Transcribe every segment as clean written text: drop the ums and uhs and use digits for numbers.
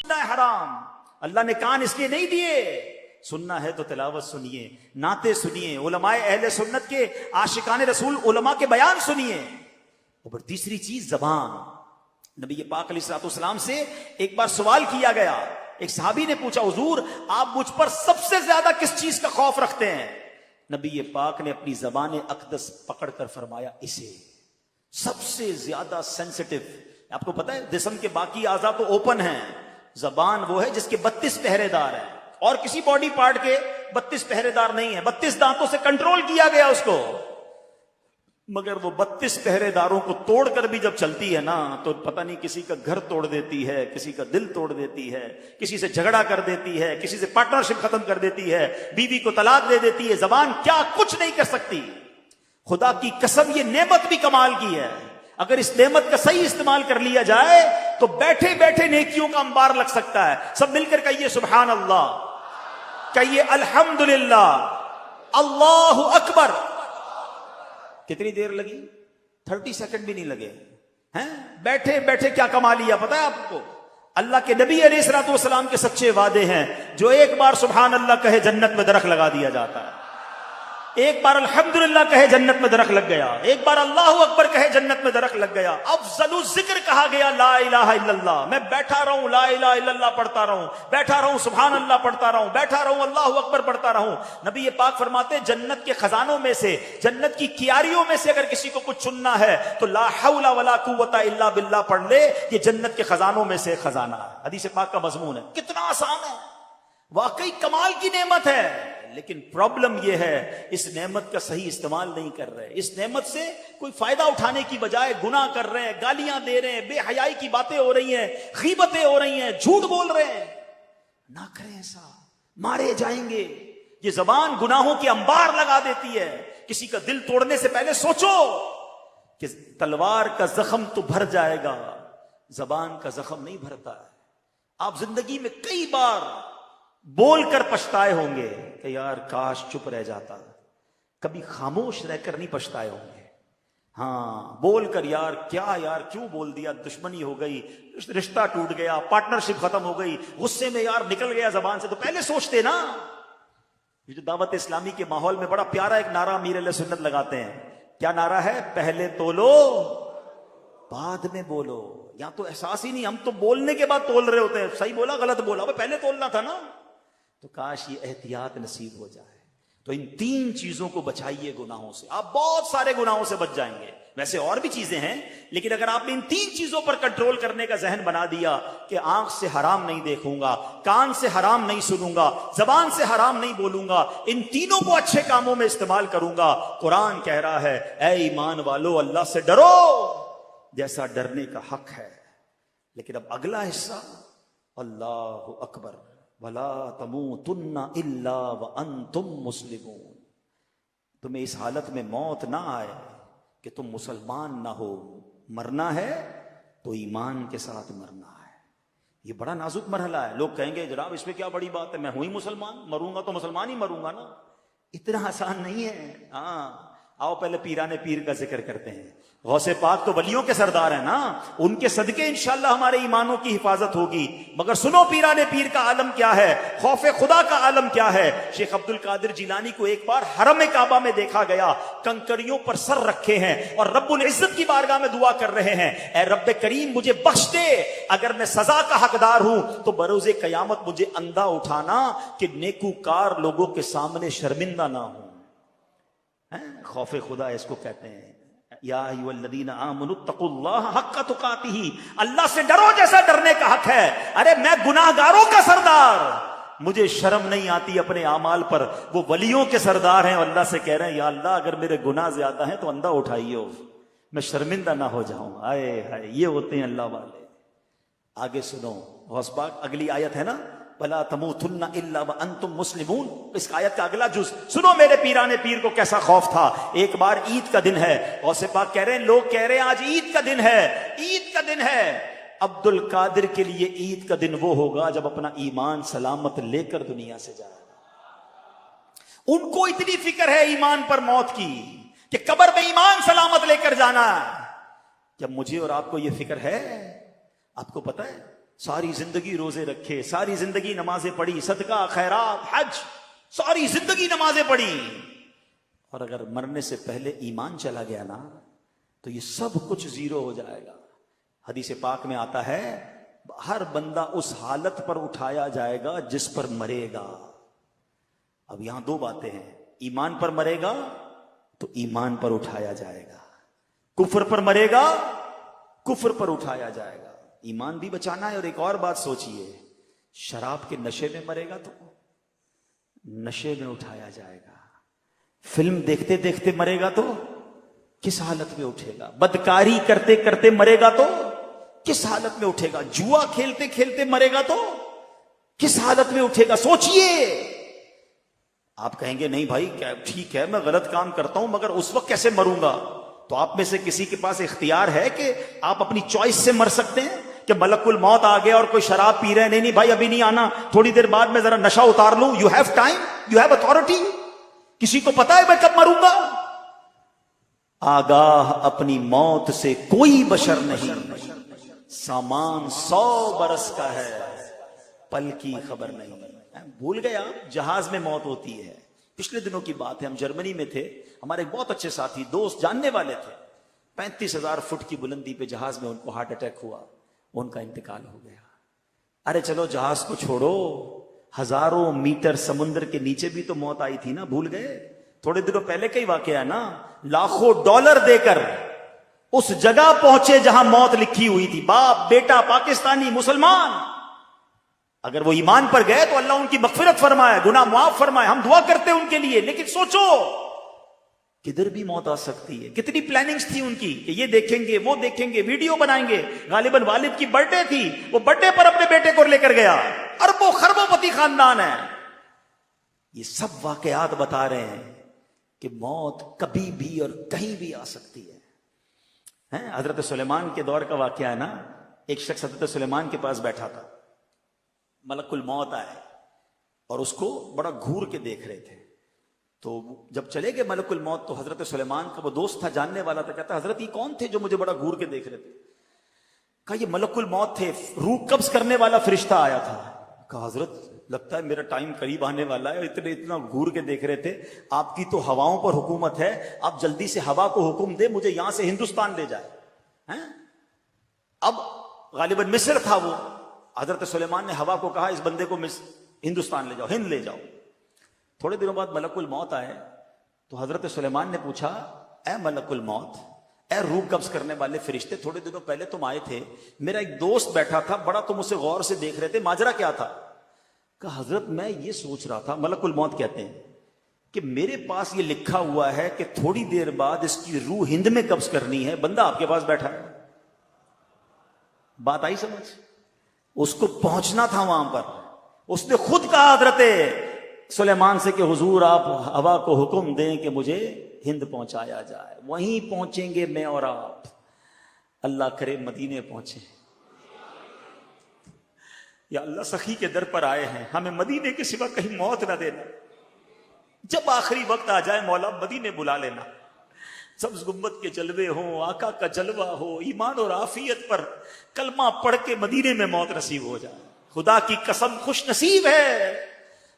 حرام. اللہ نے کان اس لیے نہیں دیے. سننا ہے تو تلاوت سنیے, نعتیں سنیے, علماء اہل سنت کے عاشقان رسول علماء کے بیان سنیے. اور تیسری چیز زبان. نبی پاک علیہ الصلوۃ والسلام سے ایک بار سوال کیا گیا. ایک صحابی نے پوچھا, حضور آپ مجھ پر سب سے زیادہ کس چیز کا خوف رکھتے ہیں؟ نبی پاک نے اپنی زبان اقدس پکڑ کر فرمایا, اسے. سب سے زیادہ سینسٹیو. آپ کو پتا ہے جسم کے باقی اعضاء تو اوپن ہیں, زبان وہ ہے جس کے 32 پہرے دار ہیں, اور کسی باڈی پارٹ کے 32 پہرے دار نہیں ہیں. 32 دانتوں سے کنٹرول کیا گیا اس کو, مگر وہ 32 پہرے داروں کو توڑ کر بھی جب چلتی ہے نا تو پتہ نہیں کسی کا گھر توڑ دیتی ہے, کسی کا دل توڑ دیتی ہے, کسی سے جھگڑا کر دیتی ہے, کسی سے پارٹنرشپ ختم کر دیتی ہے, بیوی کو طلاق دے دیتی ہے. زبان کیا کچھ نہیں کر سکتی. خدا کی قسم یہ نعمت بھی کمال کی ہے. اگر اس نعمت کا صحیح استعمال کر لیا جائے تو بیٹھے بیٹھے نیکیوں کا انبار لگ سکتا ہے. سب مل کر کہیے سبحان اللہ, کہیے الحمدللہ, اللہ اکبر. کتنی دیر لگی؟ 30 سیکنڈ بھی نہیں لگے ہیں. بیٹھے بیٹھے کیا کما لیا پتا ہے آپ کو؟ اللہ کے نبی علیہ الصلوۃ والسلام کے سچے وعدے ہیں. جو ایک بار سبحان اللہ کہے جنت میں درخت لگا دیا جاتا ہے. ایک بار الحمدللہ کہے جنت میں درخت لگ گیا. ایک بار اللہ اکبر کہے جنت میں درخت لگ گیا. افضل الذکر کہا گیا لا الہ الا اللہ. میں بیٹھا رہوں لا الہ الا اللہ پڑھتا رہوں, بیٹھا رہوں سبحان اللہ پڑھتا رہوں, بیٹھا رہوں اللہ اکبر پڑھتا رہوں. نبی پاک فرماتے جنت کے خزانوں میں سے, جنت کی کیاریوں میں سے اگر کسی کو کچھ چننا ہے تو لا حول ولا قوت الا باللہ پڑھ لے. یہ جنت کے خزانوں میں سے خزانہ ہے. حدیث پاک کا مضمون ہے. کتنا آسان ہے, واقعی کمال کی نعمت ہے. لیکن پرابلم یہ ہے اس نعمت کا صحیح استعمال نہیں کر رہے. اس نعمت سے کوئی فائدہ اٹھانے کی بجائے گناہ کر رہے ہیں, گالیاں دے رہے ہیں, بے حیائی کی باتیں ہو رہی ہیں, غیبتیں ہو رہی ہیں, جھوٹ بول رہے ہیں. نہ کریں ایسا, مارے جائیں گے. یہ زبان گناہوں کے انبار لگا دیتی ہے. کسی کا دل توڑنے سے پہلے سوچو کہ تلوار کا زخم تو بھر جائے گا, زبان کا زخم نہیں بھرتا ہے. آپ زندگی میں کئی بار بول کر پچھتائے ہوں گے کہ یار کاش چپ رہ جاتا. کبھی خاموش رہ کر نہیں پچھتائے ہوں گے. ہاں بول کر یار کیوں بول دیا, دشمنی ہو گئی, رشتہ ٹوٹ گیا, پارٹنرشپ ختم ہو گئی, غصے میں یار نکل گیا زبان سے, تو پہلے سوچتے نا. یہ جو دعوت اسلامی کے ماحول میں بڑا پیارا ایک نعرہ امیر علیہ سنت لگاتے ہیں. کیا نعرہ ہے؟ پہلے تولو بعد میں بولو. یا تو احساس ہی نہیں, ہم تو بولنے کے بعد تول رہے ہوتے ہیں. صحیح بولا غلط بولا, پہلے تولنا تھا نا. تو کاش یہ احتیاط نصیب ہو جائے. تو ان 3 چیزوں کو بچائیے گناہوں سے, آپ بہت سارے گناہوں سے بچ جائیں گے. ویسے اور بھی چیزیں ہیں, لیکن اگر آپ نے ان 3 چیزوں پر کنٹرول کرنے کا ذہن بنا دیا کہ آنکھ سے حرام نہیں دیکھوں گا, کان سے حرام نہیں سنوں گا, زبان سے حرام نہیں بولوں گا, ان تینوں کو اچھے کاموں میں استعمال کروں گا. قرآن کہہ رہا ہے اے ایمان والو اللہ سے ڈرو جیسا ڈرنے کا حق ہے. لیکن اب اگلا حصہ, اللہ اکبر ولا تموتن الا وانتم مسلمون. تمہیں اس حالت میں موت نہ آئے کہ تم مسلمان نہ ہو. مرنا ہے تو ایمان کے ساتھ مرنا ہے. یہ بڑا نازک مرحلہ ہے. لوگ کہیں گے جناب اس میں کیا بڑی بات ہے, میں ہوں ہی مسلمان, مروں گا تو مسلمان ہی مروں گا نا. اتنا آسان نہیں ہے. ہاں آؤ پہلے پیرانے پیر کا ذکر کرتے ہیں. غوث پاک تو ولیوں کے سردار ہیں نا, ان کے صدقے انشاءاللہ ہمارے ایمانوں کی حفاظت ہوگی. مگر سنو پیرانے پیر کا عالم کیا ہے, خوف خدا کا عالم کیا ہے. شیخ عبد القادر جیلانی کو ایک بار حرم کعبہ میں دیکھا گیا, کنکریوں پر سر رکھے ہیں اور رب العزت کی بارگاہ میں دعا کر رہے ہیں, اے رب کریم مجھے بخش دے, اگر میں سزا کا حقدار ہوں تو بروز قیامت مجھے اندھا اٹھانا کہ نیکوکار لوگوں کے سامنے شرمندہ نہ ہوں. خوف خدا اس کو کہتے ہیں. یا ایھا الذین آمنوا اتقوا اللہ حق تقاتہ, اللہ سے ڈرو جیسا ڈرنے کا حق ہے. ارے میں گناہگاروں کا سردار, مجھے شرم نہیں آتی اپنے اعمال پر. وہ ولیوں کے سردار ہیں اور اللہ سے کہہ رہے ہیں یا اللہ اگر میرے گناہ زیادہ ہیں تو اندھا اٹھائیے, میں شرمندہ نہ ہو جاؤں. آئے ہائے, یہ ہوتے ہیں اللہ والے. آگے سنو غوث پاک, اگلی آیت ہے نا وَلَا تَمُوتُنَّ إِلَّا وَأَنْتُمْ مُسْلِمُونَ. اس آیت کا اگلا جز سنو. میرے پیرانے پیر کو کیسا خوف تھا. ایک بار عید کا دن ہے, غوث پاک کہہ رہے ہیں, لوگ کہہ رہے ہیں آج عید کا دن ہے, عید کا دن ہے. عبد القادر کے لیے عید کا دن وہ ہوگا جب اپنا ایمان سلامت لے کر دنیا سے جائے. ان کو اتنی فکر ہے ایمان پر موت کی کہ قبر میں ایمان سلامت لے کر جانا. جب مجھے اور آپ کو یہ فکر ہے, آپ کو پتا ہے ساری زندگی روزے رکھے، ساری زندگی نمازیں پڑھی، صدقہ خیرات حج، ساری زندگی نمازیں پڑھی، اور اگر مرنے سے پہلے ایمان چلا گیا نا تو یہ سب کچھ زیرو ہو جائے گا۔ حدیث پاک میں آتا ہے ہر بندہ اس حالت پر اٹھایا جائے گا جس پر مرے گا۔ اب یہاں دو باتیں ہیں، ایمان پر مرے گا تو ایمان پر اٹھایا جائے گا، کفر پر مرے گا کفر پر اٹھایا جائے گا۔ ایمان بھی بچانا ہے، اور ایک اور بات سوچئے، شراب کے نشے میں مرے گا تو نشے میں اٹھایا جائے گا، فلم دیکھتے دیکھتے مرے گا تو کس حالت میں اٹھے گا، بدکاری کرتے کرتے مرے گا تو کس حالت میں اٹھے گا، جوا کھیلتے کھیلتے مرے گا تو کس حالت میں اٹھے گا، سوچئے۔ آپ کہیں گے نہیں بھائی ٹھیک ہے میں غلط کام کرتا ہوں مگر اس وقت کیسے مروں گا؟ تو آپ میں سے کسی کے پاس اختیار ہے کہ آپ اپنی چوائس سے مر سکتے ہیں کہ ملک الموت آ گیا اور کوئی شراب پی رہے ہیں، نہیں بھائی ابھی نہیں آنا، تھوڑی دیر بعد میں ذرا نشہ اتار لوں؟ You have time, you have authority. کسی کو پتا ہے میں کب مروں گا؟ آگاہ اپنی موت سے کوئی بشر نہیں، سامان 100 برس کا ہے، پل کی خبر نہیں۔ بھول گئے آپ جہاز میں موت ہوتی ہے؟ پچھلے دنوں کی بات ہے، ہم جرمنی میں تھے، ہمارے ایک بہت اچھے ساتھی دوست جاننے والے تھے، 35,000 فٹ کی بلندی پہ جہاز میں ان کو ہارٹ اٹیک ہوا، ان کا انتقال ہو گیا۔ ارے چلو جہاز کو چھوڑو، ہزاروں میٹر سمندر کے نیچے بھی تو موت آئی تھی نا، بھول گئے؟ تھوڑے دنوں پہلے کا ہی واقعہ ہے نا، لاکھوں ڈالر دے کر اس جگہ پہنچے جہاں موت لکھی ہوئی تھی، باپ بیٹا پاکستانی مسلمان، اگر وہ ایمان پر گئے تو اللہ ان کی مغفرت فرمائے، گناہ معاف فرمائے، ہم دعا کرتے ہیں ان کے لیے۔ لیکن سوچو کدھر بھی موت آ سکتی ہے۔ کتنی پلاننگز تھی ان کی کہ یہ دیکھیں گے وہ دیکھیں گے، ویڈیو بنائیں گے۔ غالباً والد کی برتھ ڈے تھی، وہ برتھ ڈے پر اپنے بیٹے کو لے کر گیا، اربوں خربوں پتی خاندان ہے۔ یہ سب واقعات بتا رہے ہیں کہ موت کبھی بھی اور کہیں بھی آ سکتی ہے۔ حضرت سلیمان کے دور کا واقعہ ہے نا، ایک شخص حضرت سلیمان کے پاس بیٹھا تھا، ملک الموت آئے اور اس کو بڑا گھور کے دیکھ رہے تھے۔ تو جب چلے گئے ملک الموت تو حضرت سلیمان کا وہ دوست تھا، جاننے والا تھا، کہتا حضرت یہ کون تھے جو مجھے بڑا گھور کے دیکھ رہے تھے؟ کہا یہ ملک الموت تھے، روح قبض کرنے والا فرشتہ آیا تھا۔ کہا حضرت لگتا ہے میرا ٹائم قریب آنے والا ہے، اتنا گھور کے دیکھ رہے تھے، آپ کی تو ہواؤں پر حکومت ہے، آپ جلدی سے ہوا کو حکم دے مجھے یہاں سے ہندوستان لے جائے۔ اب غالباً مصر تھا وہ، حضرت سلیمان نے ہوا کو کہا اس بندے کو ہندوستان لے جاؤ، ہند لے جاؤ۔ تھوڑے دنوں بعد ملک الموت آئے تو حضرت سلیمان نے پوچھا اے ملک الموت، اے روح قبض کرنے والے فرشتے، تھوڑے دنوں پہلے تم آئے تھے، میرا ایک دوست بیٹھا تھا، بڑا تم اسے غور سے دیکھ رہے تھے، ماجرا کیا تھا؟ کہا حضرت میں یہ سوچ رہا تھا، ملک الموت کہتے ہیں کہ میرے پاس یہ لکھا ہوا ہے کہ تھوڑی دیر بعد اس کی روح ہند میں قبض کرنی ہے، بندہ آپ کے پاس بیٹھا ہے۔ بات آئی سمجھ؟ اس کو پہنچنا تھا وہاں پر، اس نے خود کہا حضرت سلیمان سے کہ حضور آپ ہوا کو حکم دیں کہ مجھے ہند پہنچایا جائے، وہیں پہنچیں گے میں اور آپ، اللہ کرے مدینے پہنچے۔ یا اللہ سخی کے در پر آئے ہیں، ہمیں مدینے کے سوا کہیں موت نہ دینا، جب آخری وقت آ جائے مولا مدینے بلا لینا، سبز گنبد کے جلوے ہوں، آقا کا جلوہ ہو، ایمان اور عافیت پر کلمہ پڑھ کے مدینے میں موت نصیب ہو جائے۔ خدا کی قسم خوش نصیب ہے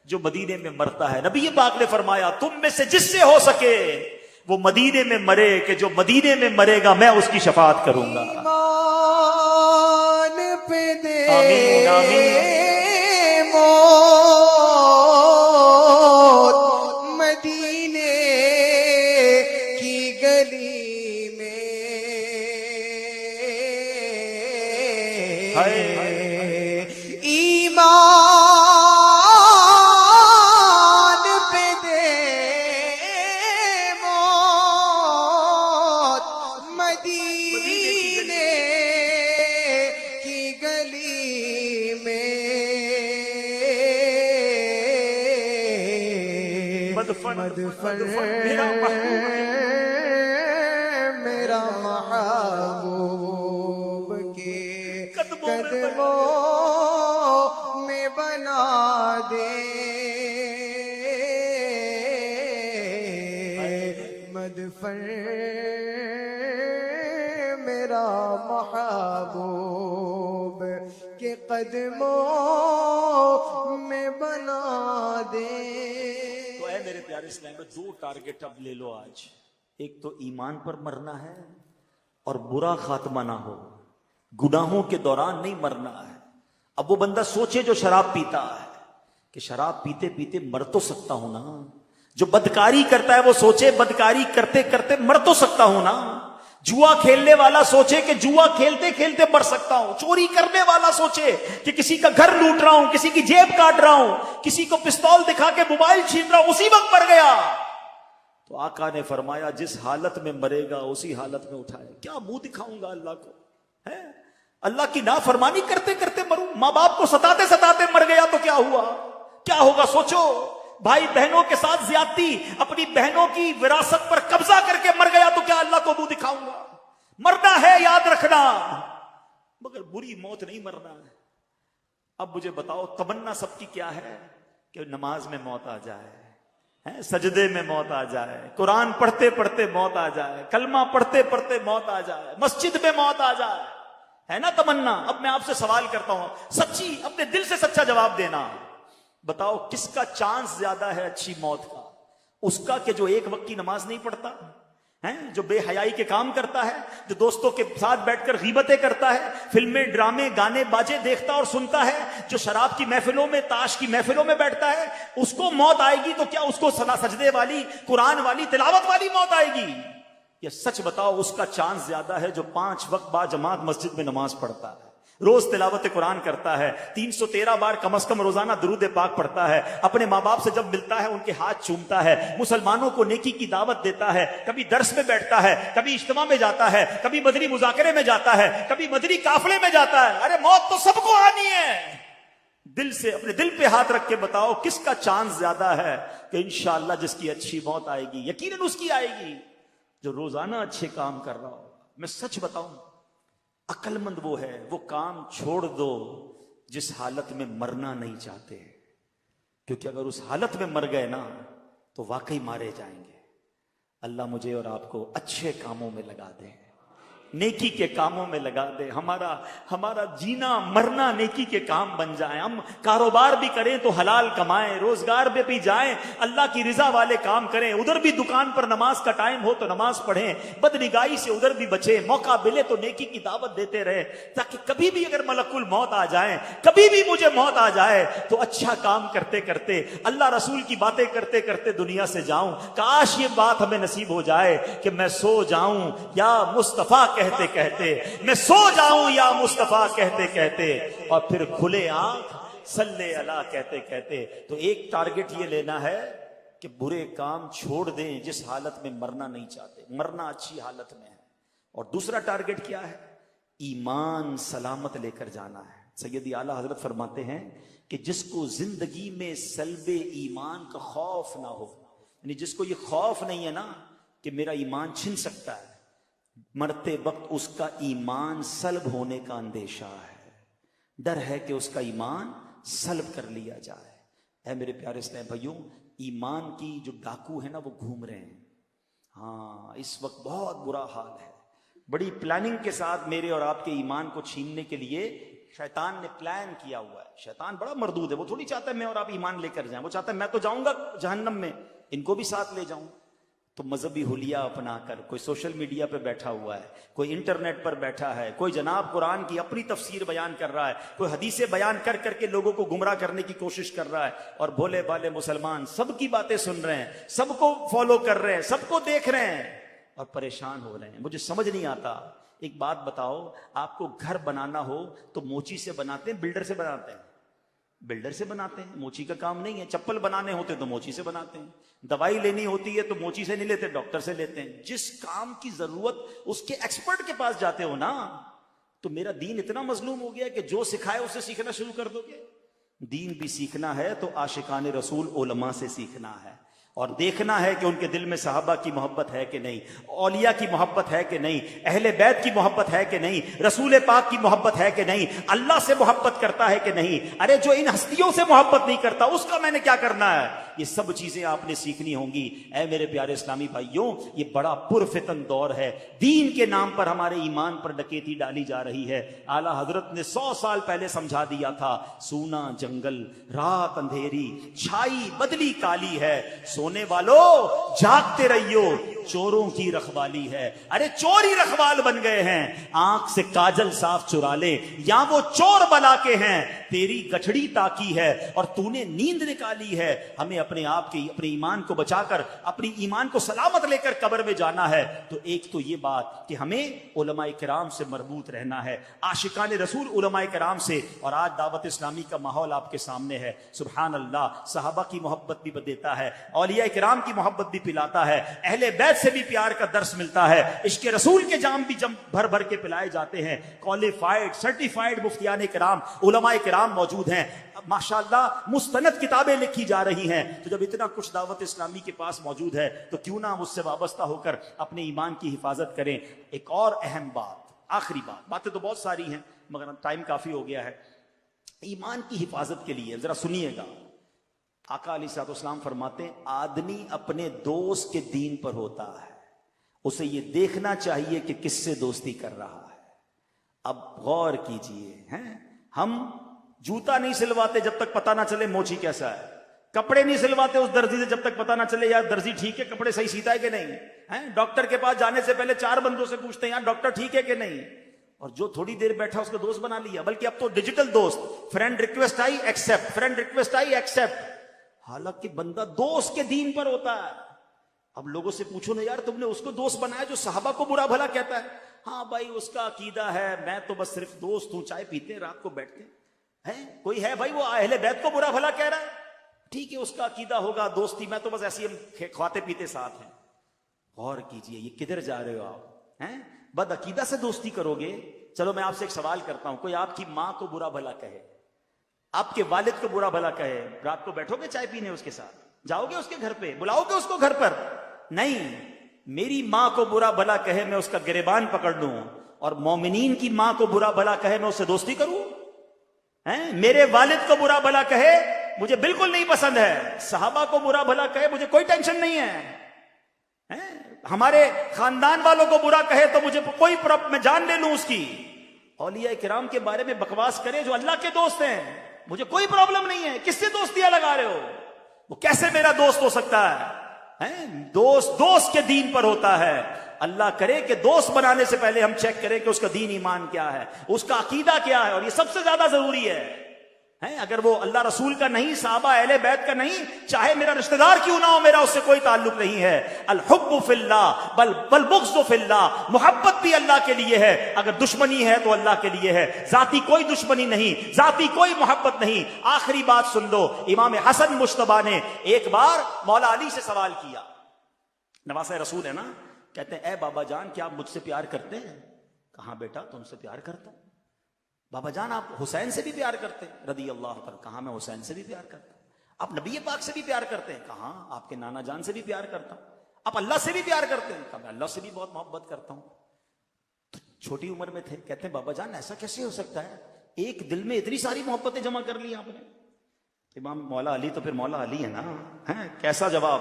جو مدینے میں مرتا ہے۔ نبی پاک نے فرمایا تم میں سے جس سے ہو سکے وہ مدینے میں مرے، کہ جو مدینے میں مرے گا میں اس کی شفاعت کروں گا۔ ایمان پہ دے آمین آمین۔ موت مدینے کی گلی میں، ایمان پہ دے موت مدینے کی گلی میں، مدفن میرا محبوب کے قدموں میں بنا دے، مدفن میرا محبوب کے قدموں میں بنا دے. تو اے میرے پیارے اسلام میں 2 ٹارگٹ اب لے لو آج. ایک تو ایمان پر مرنا ہے اور برا خاتمہ نہ ہو. گناہوں کے دوران نہیں مرنا ہے. اب وہ بندہ سوچے جو شراب پیتا ہے کہ شراب پیتے پیتے مر تو سکتا ہوں نا. جو بدکاری کرتا ہے وہ سوچے بدکاری کرتے کرتے مر تو سکتا ہوں نا. جوا کھیلنے والا سوچے کہ جوا کھیلتے کھیلتے مر سکتا ہوں. چوری کرنے والا سوچے کہ کسی کا گھر لوٹ رہا ہوں, کسی کی جیب کاٹ رہا ہوں, کسی کو پستول دکھا کے موبائل چھین رہا ہوں, اسی وقت مر گیا. تو آقا نے فرمایا جس حالت میں مرے گا اسی حالت میں اٹھائے. کیا منہ دکھاؤں گا اللہ کو؟ ہے اللہ کی نافرمانی کرتے کرتے مروں. ماں باپ کو ستاتے ستاتے مر گیا تو کیا ہوا؟ کیا ہوگا سوچو. بھائی بہنوں کے ساتھ زیادتی, اپنی بہنوں کی وراثت پر قبضہ کر کے مر گیا تو کیا اللہ کو منہ دکھاؤں گا؟ مرنا ہے یاد رکھنا, مگر بری موت نہیں مرنا ہے. اب مجھے بتاؤ تمنا سب کی کیا ہے؟ کہ نماز میں موت آ جائے, سجدے میں موت آ جائے, قرآن پڑھتے پڑھتے موت آ جائے, کلمہ پڑھتے پڑھتے موت آ جائے, مسجد میں موت آ جائے, ہے نا تمنا. اب میں آپ سے سوال کرتا ہوں, سچی اپنے دل سے سچا جواب دینا. بتاؤ کس کا چانس زیادہ ہے اچھی موت کا؟ اس کا کہ جو ایک وقت کی نماز نہیں پڑھتا ہے, جو بے حیائی کے کام کرتا ہے, جو دوستوں کے ساتھ بیٹھ کر غیبتیں کرتا ہے, فلمیں ڈرامے گانے باجے دیکھتا اور سنتا ہے, جو شراب کی محفلوں میں تاش کی محفلوں میں بیٹھتا ہے, اس کو موت آئے گی تو کیا اس کو سجدے والی قرآن والی تلاوت والی موت آئے گی؟ یہ سچ بتاؤ اس کا چانس زیادہ ہے جو 5 وقت با جماعت مسجد میں نماز پڑھتا ہے, روز تلاوت قرآن کرتا ہے, 313 بار کم از کم روزانہ درود پاک پڑھتا ہے, اپنے ماں باپ سے جب ملتا ہے ان کے ہاتھ چومتا ہے, مسلمانوں کو نیکی کی دعوت دیتا ہے, کبھی درس میں بیٹھتا ہے, کبھی اجتماع میں جاتا ہے, کبھی مدنی مذاکرے میں جاتا ہے, کبھی مدنی قافلے میں جاتا ہے. ارے موت تو سب کو آنی ہے. دل سے اپنے دل پہ ہاتھ رکھ کے بتاؤ کس کا چانس زیادہ ہے کہ انشاءاللہ جس کی اچھی موت آئے گی یقیناً اس کی آئے گی جو روزانہ اچھے کام کر رہا ہو. میں سچ بتاؤں, عقل مند وہ ہے وہ کام چھوڑ دو جس حالت میں مرنا نہیں چاہتے, کیونکہ اگر اس حالت میں مر گئے نا تو واقعی مارے جائیں گے. اللہ مجھے اور آپ کو اچھے کاموں میں لگا دے, نیکی کے کاموں میں لگا دے. ہمارا جینا مرنا نیکی کے کام بن جائیں. ہم کاروبار بھی کریں تو حلال کمائیں, روزگار پہ بھی جائیں اللہ کی رضا والے کام کریں, ادھر بھی دکان پر نماز کا ٹائم ہو تو نماز پڑھیں, بدنگاہی سے ادھر بھی بچیں, موقع ملے تو نیکی کی دعوت دیتے رہے, تاکہ کبھی بھی اگر ملک الموت آ جائیں, کبھی بھی مجھے موت آ جائے تو اچھا کام کرتے کرتے اللہ رسول کی باتیں کرتے کرتے دنیا سے جاؤں. کاش یہ بات ہمیں نصیب ہو جائے کہ میں سو جاؤں یا مصطفیٰ کہتے کہتے, میں سو جاؤں یا مصطفیٰ کہتے کہتے, اور پھر کھلے آنکھ صلی اللہ کہتے کہتے. تو ایک ٹارگٹ یہ لینا ہے کہ برے کام چھوڑ دیں جس حالت میں مرنا نہیں چاہتے, مرنا اچھی حالت میں ہے. اور دوسرا ٹارگٹ کیا ہے؟ ایمان سلامت لے کر جانا ہے. سیدی اعلیٰ حضرت فرماتے ہیں کہ جس کو زندگی میں سلب ایمان کا خوف نہ ہو, یعنی جس کو یہ خوف نہیں ہے نا کہ میرا ایمان چھن سکتا ہے, مرتے وقت اس کا ایمان سلب ہونے کا اندیشہ ہے, ڈر ہے کہ اس کا ایمان سلب کر لیا جائے. اے میرے پیارے اسلام بھائیوں, ایمان کی جو ڈاکو ہے نا وہ گھوم رہے ہیں. ہاں اس وقت بہت برا حال ہے. بڑی پلاننگ کے ساتھ میرے اور آپ کے ایمان کو چھیننے کے لیے شیطان نے پلان کیا ہوا ہے. شیطان بڑا مردود ہے, وہ تھوڑی چاہتا ہے میں اور آپ ایمان لے کر جائیں, وہ چاہتا ہے میں تو جاؤں گا جہنم میں, ان کو بھی ساتھ لے جاؤں. تو مذہبی حلیہ اپنا کر کوئی سوشل میڈیا پہ بیٹھا ہوا ہے, کوئی انٹرنیٹ پر بیٹھا ہے, کوئی جناب قرآن کی اپنی تفسیر بیان کر رہا ہے, کوئی حدیثیں بیان کر کر کے لوگوں کو گمراہ کرنے کی کوشش کر رہا ہے, اور بھولے بھالے مسلمان سب کی باتیں سن رہے ہیں, سب کو فالو کر رہے ہیں, سب کو دیکھ رہے ہیں اور پریشان ہو رہے ہیں. مجھے سمجھ نہیں آتا. ایک بات بتاؤ, آپ کو گھر بنانا ہو تو موچی سے بناتے ہیں بلڈر سے بناتے ہیں؟ بلڈر سے بناتے ہیں, موچی کا کام نہیں ہے. چپل بنانے ہوتے تو موچی سے بناتے ہیں, دوائی لینی ہوتی ہے تو موچی سے نہیں لیتے, ڈاکٹر سے لیتے ہیں. جس کام کی ضرورت اس کے ایکسپرٹ کے پاس جاتے ہو نا. تو میرا دین اتنا مظلوم ہو گیا کہ جو سکھائے اسے سیکھنا شروع کر دو گے. دین بھی سیکھنا ہے تو عاشقان رسول علماء سے سیکھنا ہے, اور دیکھنا ہے کہ ان کے دل میں صحابہ کی محبت ہے کہ نہیں، اولیاء کی محبت ہے کہ نہیں، اہل بیت کی محبت ہے کہ نہیں، رسول پاک کی محبت ہے کہ نہیں، اللہ سے محبت کرتا ہے کہ نہیں۔ ارے جو ان ہستیوں سے محبت نہیں کرتا اس کا میں نے کیا کرنا ہے؟ یہ سب چیزیں آپ نے سیکھنی ہوں گی۔ اے میرے پیارے اسلامی بھائیوں، یہ بڑا پرفتن دور ہے، دین کے نام پر ہمارے ایمان پر ڈکیتی ڈالی جا رہی ہے۔ اعلیٰ حضرت نے 100 سال پہلے سمجھا دیا تھا، سونا جنگل، رات اندھیری، چھائی بدلی کالی ہے، سونے والو جاگتے رہیو، چوروں کی رکھوالی ہے۔ ارے چور ہی رکھوال بن گئے ہیں، آنکھ سے کاجل صاف چرا لے، یا وہ چور بلا کے ہیں، تیری گٹھڑی تاکی ہے اور تو نے نیند نکالی ہے۔ ہمیں اپنے آپ کی اپنے ایمان کو بچا کر اپنی ایمان کو سلامت لے کر قبر میں جانا ہے۔ تو ایک تو یہ بات کہ ہمیں علماء کرام سے مربوط رہنا ہے، عاشقان رسول علماء کرام سے۔ اور آج دعوت اسلامی کا ماحول آپ کے سامنے ہے، سبحان اللہ، صحابہ کی محبت بھی دیتا ہے، اولیاء کرام کی محبت بھی پلاتا ہے، اہل بیت سے بھی پیار کا درس ملتا ہے، عشق رسول کے جام بھی بھر بھر کے پلائے جاتے ہیں۔ کوالیفائڈ سرٹیفائڈ مفتیان کرام علماء کرام موجود ہیں، ماشاءاللہ مستند کتابیں لکھی جا رہی ہیں۔ تو جب اتنا کچھ دعوت اسلامی کے پاس موجود ہے تو کیوں نہ ہم اس سے وابستہ ہو کر اپنے ایمان کی حفاظت کریں۔ ایک اور اہم بات، آخری بات، باتیں تو بہت ساری ہیں مگر ٹائم کافی ہو گیا ہے۔ ایمان کی حفاظت کے لیے ذرا سنیے گا، آقا علیہ الصلوۃ والسلام فرماتے ہیں آدمی اپنے دوست کے دین پر ہوتا ہے، اسے یہ دیکھنا چاہیے کہ کس سے دوستی کر رہا ہے۔ اب غور کیجئے، ہم جوتا نہیں سلواتے جب تک پتہ نہ چلے موچی کیسا ہے، کپڑے نہیں سلواتے اس درزی سے جب تک پتہ نہ چلے یار درزی ٹھیک ہے، کپڑے صحیح سیتا ہے کہ نہیں، ڈاکٹر کے پاس جانے سے پہلے 4 بندوں سے پوچھتے ہیں یار ڈاکٹر ٹھیک ہے کہ نہیں، اور جو تھوڑی دیر بیٹھا اس کو دوست بنا لیا۔ بلکہ اب تو ڈیجیٹل دوست، friend request I accept, friend request I accept, حالانکہ بندہ دوست کے دین پر ہوتا ہے۔ اب لوگوں سے پوچھو نا یار تم نے اس کو دوست بنایا جو صحابہ کو برا بھلا کہتا ہے؟ ہاں بھائی اس کا عقیدہ ہے، میں تو بس صرف دوست ہوں، چائے پیتے ہیں رات کو بیٹھتے ہیں۔ کوئی ہے بھائی وہ اہل بیت کو برا بھلا کہہ رہا ہے؟ ٹھیک ہے اس کا عقیدہ ہوگا دوستی، میں تو بس ایسی ہم کھاتے پیتے ساتھ ہیں۔ غور کیجئے یہ کدھر جا رہے ہو آپ؟ بد عقیدہ سے دوستی کرو گے؟ چلو میں آپ سے ایک سوال کرتا ہوں، کوئی آپ کی ماں کو برا بھلا کہے، آپ کے والد کو برا بھلا کہے، رات کو بیٹھو گے چائے پینے اس کے ساتھ؟ جاؤ گے اس کے گھر پہ؟ بلاؤ گے اس کو گھر پر؟ نہیں۔ میری ماں کو برا بھلا کہے میں اس کا گریبان پکڑ لوں، اور مومنین کی ماں کو برا بھلا کہے میں اس سے دوستی کروں؟ میرے والد کو برا بھلا کہے مجھے بالکل نہیں پسند ہے، صحابہ کو برا بھلا کہے مجھے کوئی ٹینشن نہیں ہے، ہمارے خاندان والوں کو برا کہے تو مجھے کوئی میں جان لے لوں اس کی، اولیاء کرام کے بارے میں بکواس کرے جو اللہ کے دوست ہیں مجھے کوئی پرابلم نہیں ہے۔ کس سے دوستیاں لگا رہے ہو؟ وہ کیسے میرا دوست ہو سکتا ہے؟ دوست کے دین پر ہوتا ہے۔ اللہ کرے کہ دوست بنانے سے پہلے ہم چیک کریں کہ اس کا دین ایمان کیا ہے، اس کا عقیدہ کیا ہے، اور یہ سب سے زیادہ ضروری ہے۔ اگر وہ اللہ رسول کا نہیں، صحابہ اہل بیت کا نہیں، چاہے میرا رشتہ دار کیوں نہ ہو، میرا اس سے کوئی تعلق نہیں ہے۔ الحب فی اللہ والبغض فی اللہ، محبت بھی اللہ کے لیے ہے، اگر دشمنی ہے تو اللہ کے لیے ہے، ذاتی کوئی دشمنی نہیں، ذاتی کوئی محبت نہیں۔ آخری بات سن لو، امام حسن مجتبیٰ نے ایک بار مولا علی سے سوال کیا، نواسہ رسول ہے نا، کہتے ہیں اے بابا جان کیا آپ مجھ سے پیار کرتے ہیں؟ کہاں بیٹا تم سے پیار کرتا ہوں۔ بابا جان آپ حسین سے بھی پیار کرتے ہیں رضی اللہ عنہ؟ کہاں میں حسین سے بھی پیار کرتا ہوں۔ آپ نبی پاک سے بھی پیار کرتے ہیں؟ کہاں آپ کے نانا جان سے بھی پیار کرتا ہوں۔ آپ اللہ سے بھی پیار کرتے ہیں؟ کہا میں اللہ سے بھی بہت محبت کرتا ہوں۔ تو چھوٹی عمر میں تھے، کہتے ہیں بابا جان ایسا کیسے ہو سکتا ہے، ایک دل میں اتنی ساری محبتیں جمع کر لی آپ نے؟ امام مولا علی تو پھر مولا علی ہے نا، کیسا جواب؟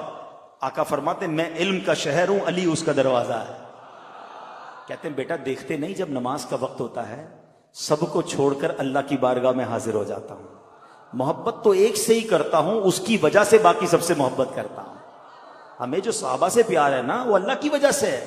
آقا فرماتے میں علم کا شہر ہوں، علی اس کا دروازہ ہے۔ کہتے ہیں بیٹا دیکھتے نہیں جب نماز کا وقت ہوتا ہے سب کو چھوڑ کر اللہ کی بارگاہ میں حاضر ہو جاتا ہوں، محبت تو ایک سے ہی کرتا ہوں، اس کی وجہ سے باقی سب سے محبت کرتا ہوں۔ ہمیں جو صحابہ سے پیار ہے نا وہ اللہ کی وجہ سے ہے،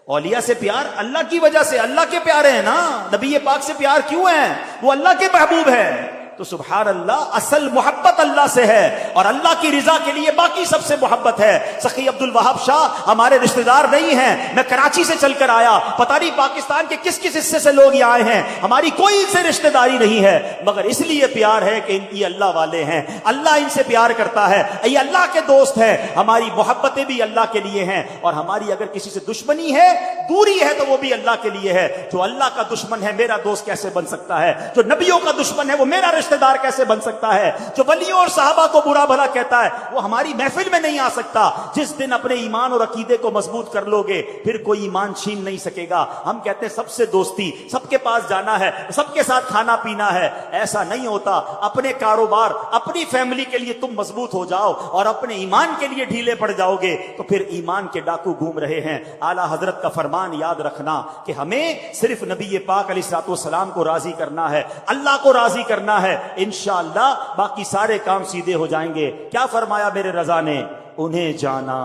اولیاء سے پیار اللہ کی وجہ سے، اللہ کے پیارے ہیں نا، نبی پاک سے پیار کیوں ہے؟ وہ اللہ کے محبوب ہے۔ تو سبحان اللہ، اصل محبت اللہ سے ہے، اور اللہ کی رضا کے لیے باقی سب سے محبت ہے۔ سخی عبد الوہاب شاہ ہمارے رشتہ دار نہیں ہیں، میں کراچی سے چل کر آیا، پتہ نہیں پاکستان کے کس کس حصے سے لوگ یہاں آئے ہیں، ہماری کوئی ان سے رشتہ داری نہیں ہے، مگر اس لیے پیار ہے کہ یہ اللہ والے ہیں، اللہ ان سے پیار کرتا ہے، یہ اللہ کے دوست ہیں، ہماری محبتیں بھی اللہ کے لیے ہیں، اور ہماری اگر کسی سے دشمنی ہے، دوری ہے، تو وہ بھی اللہ کے لیے ہے۔ جو اللہ کا دشمن ہے میرا دوست کیسے بن سکتا ہے؟ جو نبیوں کا دشمن ہے وہ میرا رشتہ دار کیسے بن سکتا ہے؟ جو ولیوں اور صحابہ کو برا بھلا کہتا ہے وہ ہماری محفل میں نہیں آ سکتا. جس دن اپنے ایمان اور عقیدے کو مضبوط کر لو گے پھر کوئی ایمان چھین نہیں سکے گا. ہم کہتے ہیں سب سے دوستی، سب کے پاس جانا ہے، سب کے ساتھ کھانا پینا ہے. ایسا نہیں ہوتا. اپنے کاروبار، اپنی فیملی کے لیے تم مضبوط ہو جاؤ اور اپنے ایمان کے لیے ڈھیلے پڑ جاؤ گے تو پھر ایمان کے ڈاکو گھوم رہے ہیں. اعلیٰ حضرت کا فرمان یاد رکھنا کہ ہمیں صرف نبی پاک علیہ الصلوۃ والسلام کو راضی کرنا ہے، اللہ کو راضی کرنا ہے. انشاءاللہ باقی سارے کام سیدھے ہو جائیں گے. کیا فرمایا میرے رضا نے؟ انہیں جانا،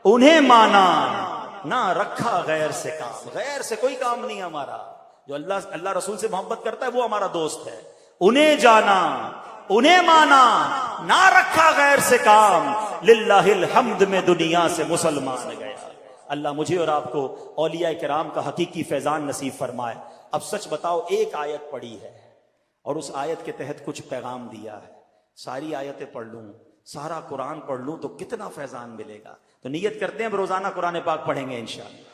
انہیں مانا، نہ رکھا غیر سے کام. غیر سے کوئی کام نہیں ہمارا. جو اللہ رسول سے محبت کرتا ہے وہ ہمارا دوست ہے. انہیں جانا، انہیں مانا، نہ رکھا غیر سے کام. للہ الحمد میں دنیا سے مسلمان گیا. اللہ مجھے اور آپ کو اولیاء کرام کا حقیقی فیضان نصیب فرمائے. اب سچ بتاؤ، ایک آیت پڑھی ہے اور اس آیت کے تحت کچھ پیغام دیا ہے. ساری آیتیں پڑھ لوں، سارا قرآن پڑھ لوں تو کتنا فیضان ملے گا. تو نیت کرتے ہیں روزانہ قرآن پاک پڑھیں گے انشاءاللہ.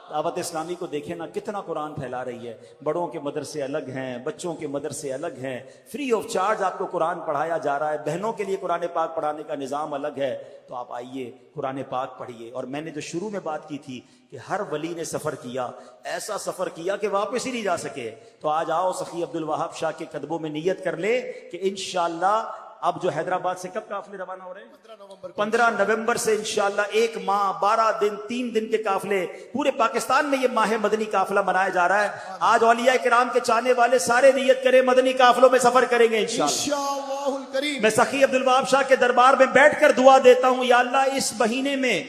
دعوت اسلامی کو دیکھیں نا کتنا قرآن پھیلا رہی ہے. بڑوں کے مدرسے الگ ہیں، بچوں کے مدرسے الگ ہیں. فری آف چارج آپ کو قرآن پڑھایا جا رہا ہے. بہنوں کے لیے قرآن پاک پڑھانے کا نظام الگ ہے. تو آپ آئیے قرآن پاک پڑھیے. اور میں نے جو شروع میں بات کی تھی کہ ہر ولی نے سفر کیا، ایسا سفر کیا کہ واپس ہی نہیں جا سکے. تو آج آؤ سخی عبد الوہاب شاہ کے قدموں میں نیت کر لے کہ انشاءاللہ اب جو حیدرآباد سے کب قافلے روانہ ہو رہے ہیں؟ 15 نومبر سے انشاءاللہ 1 ماہ 12 دن 3 دن کے قافلے پورے پاکستان میں یہ ماہ مدنی قافلہ منایا جا رہا ہے. آج اولیاء کرام کے چاہنے والے سارے نیت کریں مدنی قافلوں میں سفر کریں گے انشاءاللہ. میں سخی عبد الوہاب شاہ کے دربار میں بیٹھ کر دعا دیتا ہوں، یا اللہ اس مہینے میں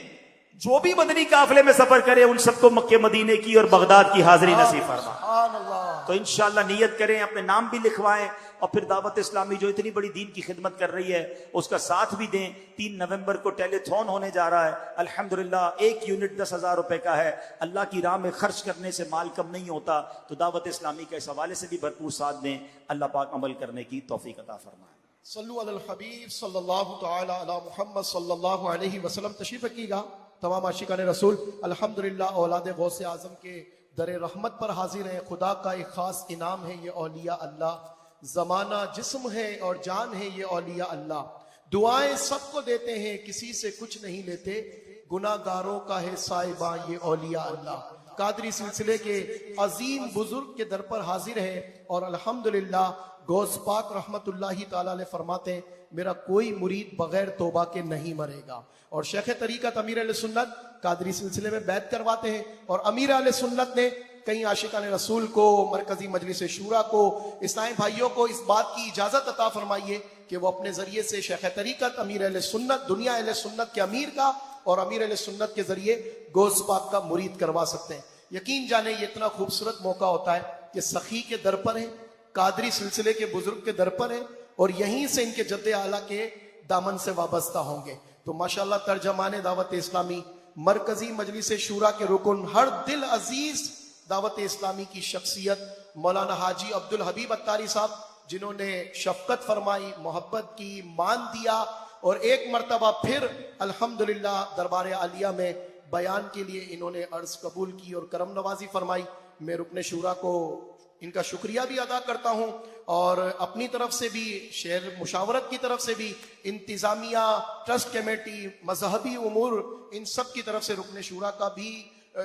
جو بھی مدنی قافلے میں سفر کرے ان سب کو مکے مدینے کی اور بغداد کی حاضری نصیب فرما. تو انشاءاللہ نیت کریں، اپنے نام بھی لکھوائیں اور پھر دعوت اسلامی جو اتنی بڑی دین کی خدمت کر رہی ہے اس کا ساتھ بھی دیں. 3 نومبر کو ٹیلی تھون ہونے جا رہا ہے. الحمدللہ 1 یونٹ 10,000 روپے کا ہے. اللہ کی راہ میں خرچ کرنے سے مال کم نہیں ہوتا. تو دعوت اسلامی کے اس حوالے سے بھی بھرپور ساتھ دیں. اللہ پاک عمل کرنے کی توفیق عطا فرمائے. صلو علی الحبیب صلی اللہ تعالی علی محمد صلی اللہ علیہ وسلم. تشریف رکھیے گا تمام عاشقان رسول. الحمدللہ اولاد غوث اعظم کے در رحمت پر حاضر ہیں. خدا کا ایک خاص انعام ہے یہ اولیاء اللہ. زمانہ جسم ہے اور جان ہے یہ اولیاء اللہ. دعائیں سب کو دیتے ہیں کسی سے کچھ نہیں لیتے. گناہ گاروں کا ہے صاحباں یہ اولیاء اللہ. قادری سلسلے کے عظیم بزرگ کے در پر حاضر ہے اور الحمدللہ غوث پاک رحمت اللہ تعالی علیہ فرماتے ہیں میرا کوئی مرید بغیر توبہ کے نہیں مرے گا. اور شیخ طریقت امیر اہل سنت قادری سلسلے میں بیعت کرواتے ہیں اور امیر اہل سنت نے کئی عاشقان رسول کو، مرکزی مجلس شورا کو، اسلامی بھائیوں کو اس بات کی اجازت عطا فرمائیے کہ وہ اپنے ذریعے سے شیخ طریقت امیر اہل سنت، دنیا اہل سنت کے امیر کا اور امیر اہل سنت کے ذریعے غوث پاک کا مرید کروا سکتے ہیں. یقین جانیں یہ اتنا خوبصورت موقع ہوتا ہے کہ سخی کے در پر ہیں، قادری سلسلے کے بزرگ کے در پر ہیں اور یہیں سے ان کے جد اعلیٰ کے دامن سے وابستہ ہوں گے. تو ماشاءاللہ ترجمان دعوت اسلامی، مرکزی مجلس شورا کے رکن، ہر دل عزیز دعوت اسلامی کی شخصیت مولانا حاجی عبد الحبیب اتاری صاحب، جنہوں نے شفقت فرمائی، محبت کی، مان دیا اور ایک مرتبہ پھر الحمدللہ دربار عالیہ میں بیان کے لیے انہوں نے عرض قبول کی اور کرم نوازی فرمائی. میں رکن شورا کو ان کا شکریہ بھی ادا کرتا ہوں اور اپنی طرف سے بھی، شہر مشاورت کی طرف سے بھی، انتظامیہ، ٹرسٹ کمیٹی، مذہبی امور، ان سب کی طرف سے رکن شورا کا بھی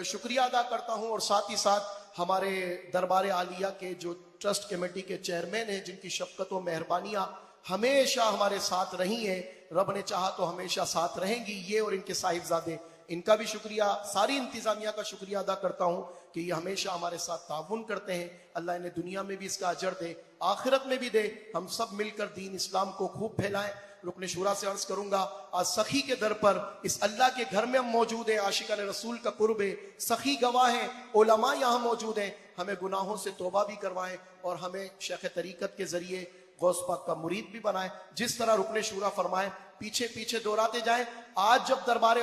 شکریہ ادا کرتا ہوں. اور ساتھ ہی ساتھ ہمارے دربار عالیہ کے جو ٹرسٹ کمیٹی کے چیئرمین ہیں جن کی شفقت و مہربانیاں ہمیشہ ہمارے ساتھ رہی ہیں، رب نے چاہا تو ہمیشہ ساتھ رہیں گی، یہ اور ان کے صاحبزادے، ان کا بھی شکریہ، ساری انتظامیہ کا شکریہ ادا کرتا ہوں کہ یہ ہمیشہ ہمارے ساتھ تعاون کرتے ہیں. اللہ انہیں دنیا میں بھی اس کا اجر دے، آخرت میں بھی دے. ہم سب مل کر دین اسلام کو خوب پھیلائیں. رکن شورا سے عرض کروں گا آج سخی کے در پر اس اللہ کے گھر میں ہم موجود ہیں، عاشقان رسول کا قرب ہے، سخی گواہ ہیں، علماء یہاں موجود ہیں. ہمیں گناہوں سے توبہ بھی کروائیں اور ہمیں شیخ طریقت کے ذریعے غوث پاک کا مرید بھی بنائیں. جس طرح رکن شورا فرمائیں پیچھے پیچھے دوہراتے جائیں. آج جب دربار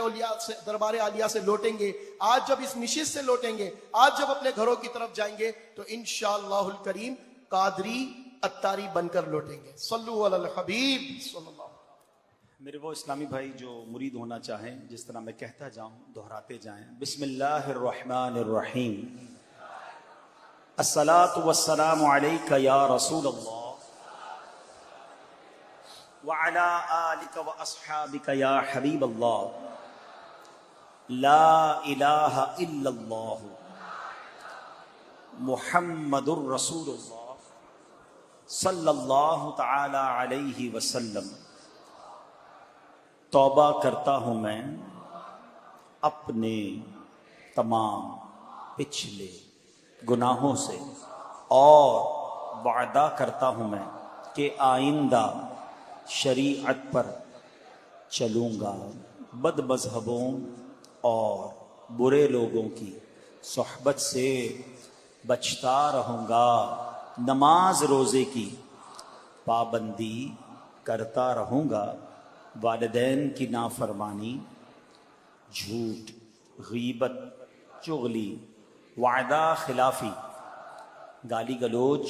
عالیہ سے لوٹیں گے، آج جب اس نشست سے لوٹیں گے، آج جب اپنے گھروں کی طرف جائیں گے تو انشاءاللہ الکریم قادری اتاری بن کر لوٹیں گے. صلو علی الحبیب صلی اللہ. میرے وہ اسلامی بھائی جو مرید ہونا چاہیں، جس طرح میں کہتا جاؤں دہراتے جائیں. بسم اللہ الرحمن الرحیم. الصلاۃ والسلام علیک یا رسول اللہ وعلى آلك وأصحابك يا حبيب الله لا إله إلا الله محمد رسول الله صلی اللہ تعالی علیہ وسلم۔ توبہ کرتا ہوں میں اپنے تمام پچھلے گناہوں سے، اور وعدہ کرتا ہوں میں کہ آئندہ شریعت پر چلوں گا، بد مذہبوں اور برے لوگوں کی صحبت سے بچتا رہوں گا، نماز روزے کی پابندی کرتا رہوں گا، والدین کی نافرمانی، جھوٹ، غیبت، چغلی، وعدہ خلافی، گالی گلوچ،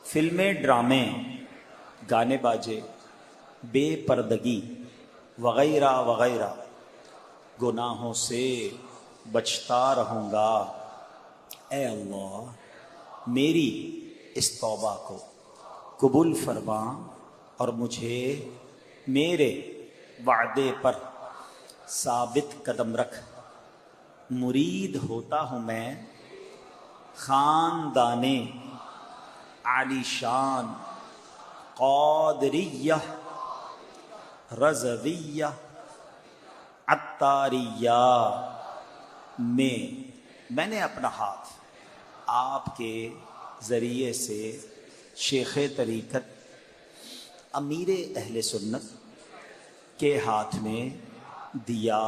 فلمیں، ڈرامے، گانے باجے، بے پردگی وغیرہ وغیرہ گناہوں سے بچتا رہوں گا۔ اے اللہ میری اس توبہ کو قبول فرما اور مجھے میرے وعدے پر ثابت قدم رکھ۔ مرید ہوتا ہوں میں خاندان عالی شان قادریہ، رضویہ، عطاریہ میں نے اپنا ہاتھ آپ کے ذریعے سے شیخ طریقت امیر اہل سنت کے ہاتھ میں دیا،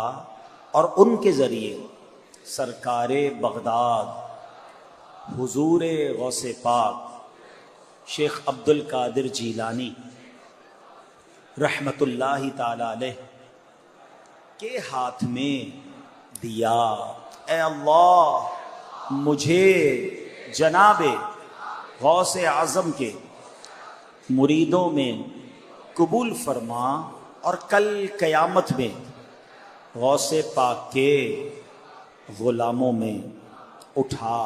اور ان کے ذریعے سرکار بغداد حضور غوث پاک شیخ عبد القادر جیلانی رحمت اللہ تعالی علیہ کے ہاتھ میں دیا۔ اے اللہ مجھے جناب غوث اعظم کے مریدوں میں قبول فرما، اور کل قیامت میں غوث پاک کے غلاموں میں اٹھا۔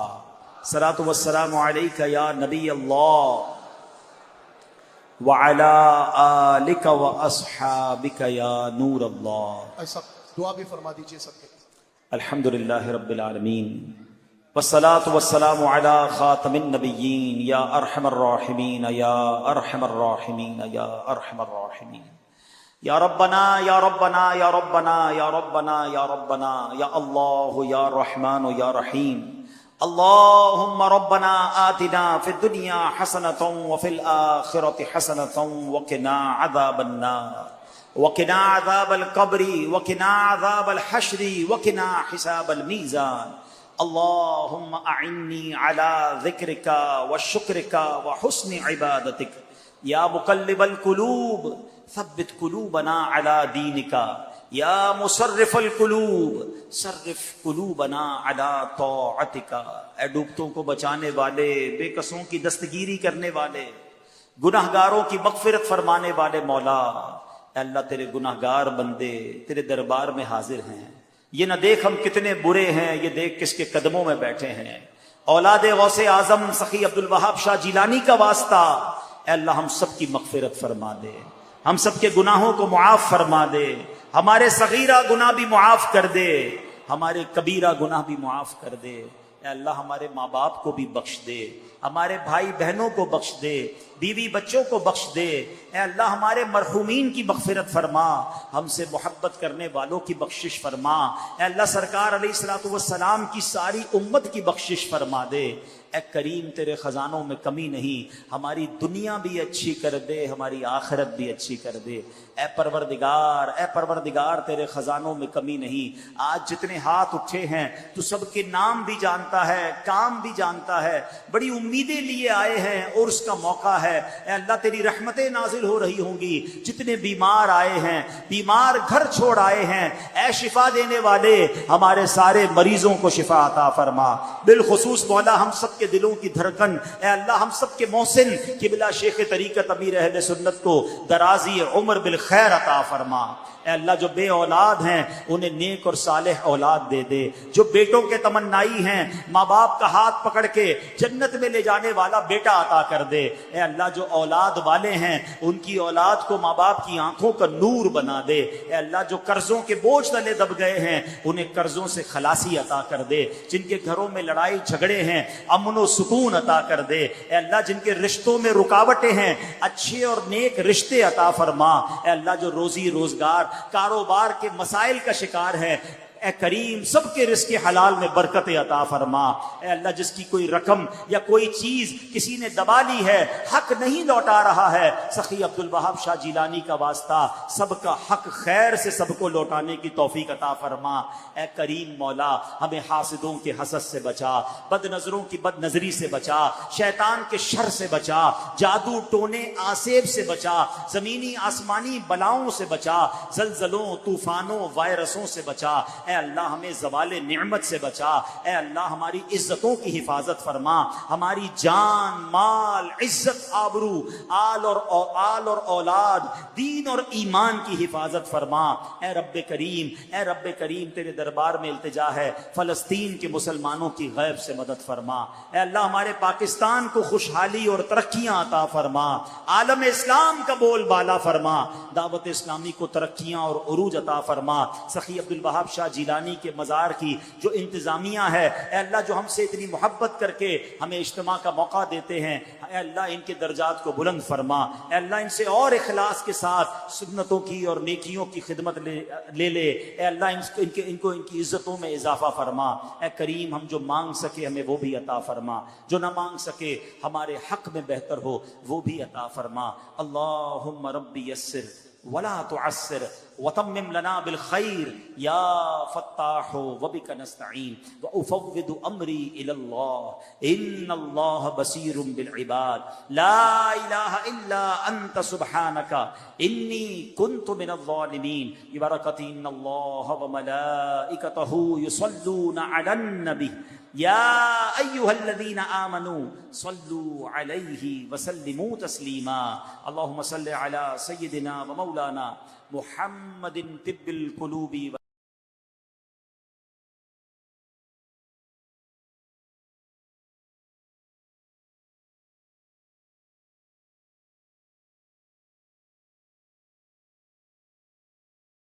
صلاۃ والسلام علیک یا نبی اللہ وعلی آلک واصحابک یا نور اللہ۔ ایسا دعا بھی فرما دیجئے سب کے۔ الحمدللہ رب العالمین والصلاة والسلام علی خاتم النبیین یا ارحم الراحمین یا ارحم الراحمین یا ارحم الراحمین۔ یا ربنا یا ربنا یا ربنا یا ربنا یا ربنا یا اللہ یا رحمان یا رحیم۔ اللہم ربنا آتنا فی الدنیا حسنۃ وفی الآخرۃ حسنۃ وقنا عذاب النار وقنا عذاب القبر وقنا عذاب الحشر وقنا حساب المیزان۔ اللہم اعنی علی ذکرک وشکرک وحسن عبادتک۔ یا مقلب القلوب ثبت قلوبنا علی دینک۔ یا مصرف القلوب صرف قلوبنا علی طاعتک۔ اے ڈوبتوں کو بچانے والے، بے کسوں کی دستگیری کرنے والے، گناہگاروں کی مغفرت فرمانے والے مولا، اے اللہ تیرے گناہگار بندے تیرے دربار میں حاضر ہیں، یہ نہ دیکھ ہم کتنے برے ہیں، یہ دیکھ کس کے قدموں میں بیٹھے ہیں۔ اولاد غوث اعظم سخی عبد الوہاب شاہ جیلانی کا واسطہ، اے اللہ ہم سب کی مغفرت فرما دے، ہم سب کے گناہوں کو معاف فرما دے، ہمارے صغیرہ گناہ بھی معاف کر دے، ہمارے کبیرہ گناہ بھی معاف کر دے۔ اے اللہ ہمارے ماں باپ کو بھی بخش دے، ہمارے بھائی بہنوں کو بخش دے، بیوی بچوں کو بخش دے۔ اے اللہ ہمارے مرحومین کی مغفرت فرما، ہم سے محبت کرنے والوں کی بخشش فرما۔ اے اللہ سرکار علیہ الصلوۃ والسلام کی ساری امت کی بخشش فرما دے۔ اے کریم تیرے خزانوں میں کمی نہیں، ہماری دنیا بھی اچھی کر دے، ہماری آخرت بھی اچھی کر دے۔ اے پروردگار تیرے خزانوں میں کمی نہیں۔ آج جتنے ہاتھ اٹھے ہیں تو سب کے نام بھی جانتا ہے، کام بھی جانتا ہے، بڑی امیدیں لیے آئے ہیں اور اس کا موقع ہے۔ اے اللہ تیری رحمتیں نازل ہو رہی ہوں گی، جتنے بیمار آئے ہیں، بیمار گھر چھوڑ آئے ہیں، اے شفا دینے والے ہمارے سارے مریضوں کو شفا عطا فرما۔ بالخصوص مولا ہم سب کے کے دلوں کی دھڑکن، اے اللہ ہم سب کے محسن قبلہ شیخ طریقت امیر اہل سنت کو درازی عمر بالخیر عطا فرما۔ اے اللہ جو بے اولاد ہیں انہیں نیک اور صالح اولاد دے دے، جو بیٹوں کے تمنائی ہیں ماں باپ کا ہاتھ پکڑ کے جنت میں لے جانے والا بیٹا عطا کر دے۔ اے اللہ جو اولاد والے ہیں ان کی اولاد کو ماں باپ کی آنکھوں کا نور بنا دے۔ اے اللہ جو قرضوں کے بوجھ تلے دب گئے ہیں انہیں قرضوں سے خلاصی عطا کر دے، جن کے گھروں میں لڑائی جھگڑے ہیں امن و سکون عطا کر دے۔ اے اللہ جن کے رشتوں میں رکاوٹیں ہیں اچھے اور نیک رشتے عطا فرما۔ اے اللہ جو روزی روزگار کاروبار کے مسائل کا شکار ہے، اے کریم سب کے رزق حلال میں برکت عطا فرما۔ اے اللہ جس کی کوئی رقم یا کوئی چیز کسی نے دبا لی ہے، حق نہیں لوٹا رہا ہے، سخی عبد الوہاب شاہ جیلانی کا واسطہ سب کا حق خیر سے سب کو لوٹانے کی توفیق عطا فرما۔ اے کریم مولا ہمیں حاسدوں کے حسد سے بچا، بد نظروں کی بد نظری سے بچا، شیطان کے شر سے بچا، جادو ٹونے آسیب سے بچا، زمینی آسمانی بلاؤں سے بچا، زلزلوں طوفانوں وائرسوں سے بچا۔ اے اللہ ہمیں زوال نعمت سے بچا۔ اے اللہ ہماری عزتوں کی حفاظت فرما، ہماری جان مال عزت آبرو آل اور اولاد دین اور ایمان کی حفاظت فرما۔ اے رب کریم تیرے دربار میں التجا ہے فلسطین کے مسلمانوں کی غیب سے مدد فرما۔ اے اللہ ہمارے پاکستان کو خوشحالی اور ترقیاں عطا فرما، عالم اسلام کا بول بالا فرما، دعوت اسلامی کو ترقیاں اور عروج عطا فرما۔ سخی عبد الوہاب شاہ جیلانی کے مزار کی جو انتظامیہ ہے، اے اللہ جو ہم سے اتنی محبت کر کے ہمیں اجتماع کا موقع دیتے ہیں، اے اللہ ان کے درجات کو بلند فرما۔ اے اللہ ان سے اور اخلاص کے ساتھ سنتوں کی اور نیکیوں کی خدمت لے لے۔ اے اللہ ان کی عزتوں میں اضافہ فرما۔ اے کریم ہم جو مانگ سکے ہمیں وہ بھی عطا فرما، جو نہ مانگ سکے ہمارے حق میں بہتر ہو وہ بھی عطا فرما۔ اللہم ربی یسر ولا تعسر وتمم لنا بالخير يا فتاح وبك نستعين وأفوض أمري إلى الله إن الله بصير بالعباد لا إله إلا أنت سبحانك إني كنت من الظالمين ببركة إن الله وملائكته يصلون على النبي يا أيها الذين آمنوا صلوا عليه وسلموا تسليما اللهم صل على سيدنا ومولانا محمد طب القلوب